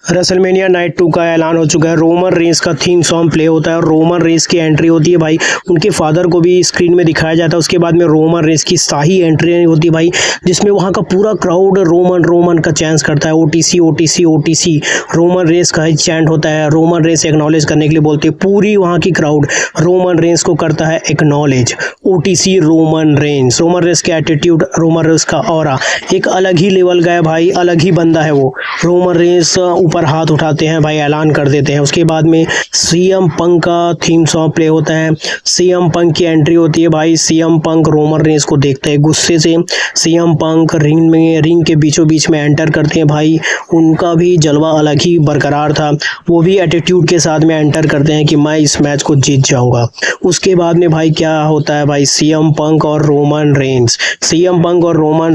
WrestleMania night 2 का ऐलान हो चुका है। रोमन रेंस का थीम सॉन्ग प्ले होता है और रोमन रेंस की एंट्री होती है भाई। उनके फादर को भी स्क्रीन में दिखाया जाता है। उसके बाद में रोमन रेंस की शाही एंट्री होती है भाई, जिसमें वहां का पूरा क्राउड रोमन रोमन का चैंट करता है। OTC OTC OTC Roman Reigns का चैंट होता है। रोमन रेंस एक्नॉलेज करने के लिए बोलते हैं। पूरी वहां की क्राउड रोमन रेंस को करता है एक्नॉलेज। ओटीसी रोमन रेंस के एटीट्यूड, रोमन रेंस का ऑरा एक अलग ही लेवल का है भाई, अलग ही बंदा है वो। रोमन रेंस ऊपर हाथ उठाते हैं भाई, ऐलान कर देते हैं। उसके बाद में सीएम पंक का थीम सॉन्ग प्ले होता है। सीएम पंक की एंट्री होती है भाई। सीएम पंक रोमन रेंस को देखते हैं गुस्से से। सीएम पंक रिंग के बीचों बीच में एंटर करते हैं भाई। उनका भी जलवा अलग ही बरकरार था। वो भी एटीट्यूड के साथ में एंटर करते हैं कि मैं इस मैच को जीत जाऊंगा। उसके बाद में भाई क्या होता है भाई, सीएम पंक और रोमन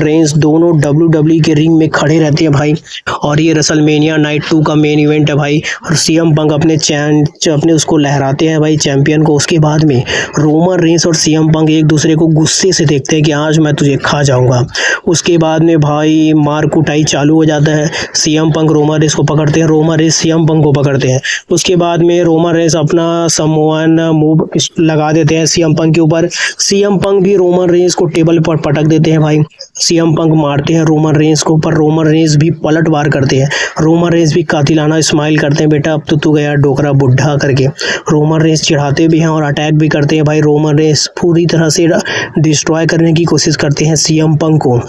रेंस दोनों WWE के रिंग में खड़े रहते हैं भाई। और ये रेसलमेनिया नाइट 2 का मेन इवेंट है भाई। और सीएम पंक अपने उसको लहराते हैं भाई, चैंपियन को। उसके बाद में रोमन रेंस और सीएम पंक एक दूसरे को गुस्से से देखते हैं कि आज मैं तुझे खा जाऊंगा। उसके बाद में भाई मार कुटाई चालू हो जाता है। सीएम पंक रोमन रेंस को पकड़ते हैं, रोमन रेंस सीएम पंक को पकड़ते हैं। उसके बाद में रोमन रेंस अपना समोअन मूव लगा देते हैं सीएम पंक के ऊपर। सीएम पंक भी रोमन रेंस को टेबल पर पटक देते हैं भाई। सीएम पंक मारते हैं रोमन रेंस को, पर रोमन रेंस भी पलट वार करते हैं। रोमन रेंस भी कातिलाना स्माइल करते हैं, बेटा अब तो तू गया डोकरा बुढ़ा करके। रोमन रेंस चिढ़ाते भी हैं और अटैक भी करते हैं भाई। रोमन रेंस पूरी तरह से डिस्ट्रॉय करने की कोशिश करते हैं सीएम पंक को।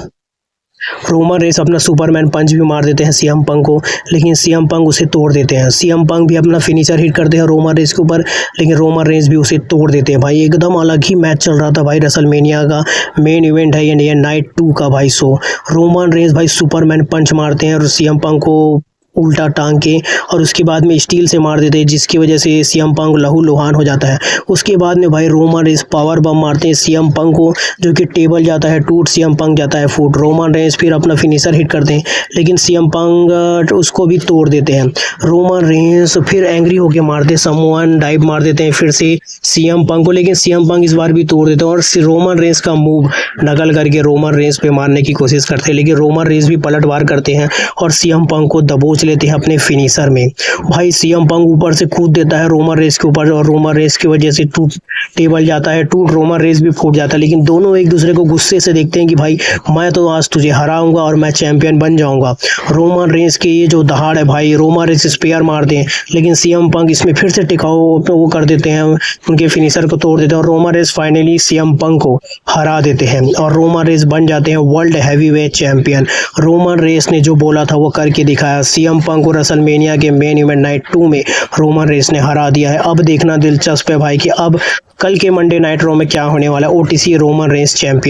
रोमन रेंस अपना सुपरमैन पंच भी मार देते हैं सीएम पंक को, लेकिन सीएम पंक उसे तोड़ देते हैं। सीएम पंक भी अपना फिनिशर हिट करते हैं रोमन रेंस के ऊपर, लेकिन रोमन रेंस भी उसे तोड़ देते हैं भाई। एकदम अलग ही मैच चल रहा था भाई। रेसलमेनिया का मेन इवेंट है ये नाइट 2 का भाई शो। रोमन रेंस भाई सुपरमैन पंच मारते हैं और सीएम पंक को उल्टा टांग के और उसके बाद में स्टील से मार देते हैं, जिसकी वजह से सीएम पंक लहू लुहान हो जाता है। उसके बाद में भाई रोमन रेंस पावर बम मारते हैं सीएम पंक को, जो कि टेबल जाता है टूट, सीएम पंक जाता है फूट। रोमन रेंस फिर अपना फिनिशर हिट करते हैं, लेकिन सीएम पंक उसको भी तोड़ देते हैं। रोमन रेंस फिर एंग्री होकर मारते, समोअन डाइव मार देते हैं फिर से सीएम पंक को, लेकिन सीएम पंक इस बार भी तोड़ देते हैं। और रोमन रेंस का मूव नकल करके रोमन रेंस पे मारने की कोशिश करते हैं, लेकिन रोमन रेंस भी पलट वार करते हैं और सीएम पंक को दबोच लेते हैं अपने फिनिशर में भाई। सीएम पंक ऊपर से कूद देता है रोमन रेंस के ऊपर और रोमन रेंस की वजह से टेबल जाता है टूट, रोमन रेंस भी फूट जाता है। लेकिन दोनों एक दूसरे को गुस्से से देखते हैं कि भाई मैं तो आज तुझे हराऊंगा और मैं चैंपियन बन जाऊंगा। रोमन रेंस के ये जो दहाड़ है भाई, रोमन रेंस स्पेयर मारते हैं, लेकिन सीएम पंक इसमें फिर से टिकाऊ वो कर देते हैं, उनके फिनिशर को तोड़ देते हैं और Roman Reigns finally CM Punk को हरा देते हैं और रोमन रेंस बन जाते हैं world heavyweight champion. Roman Reigns ने जो बोला था वो करके दिखाया। सीएम पंक को रेसलमेनिया के मेन इवेंट नाइट 2 में रोमन रेंस ने हरा दिया है। अब देखना दिलचस्प है भाई कि अब कल के मंडे नाइट रॉ में क्या होने वाला है। OTC Roman Reigns champion.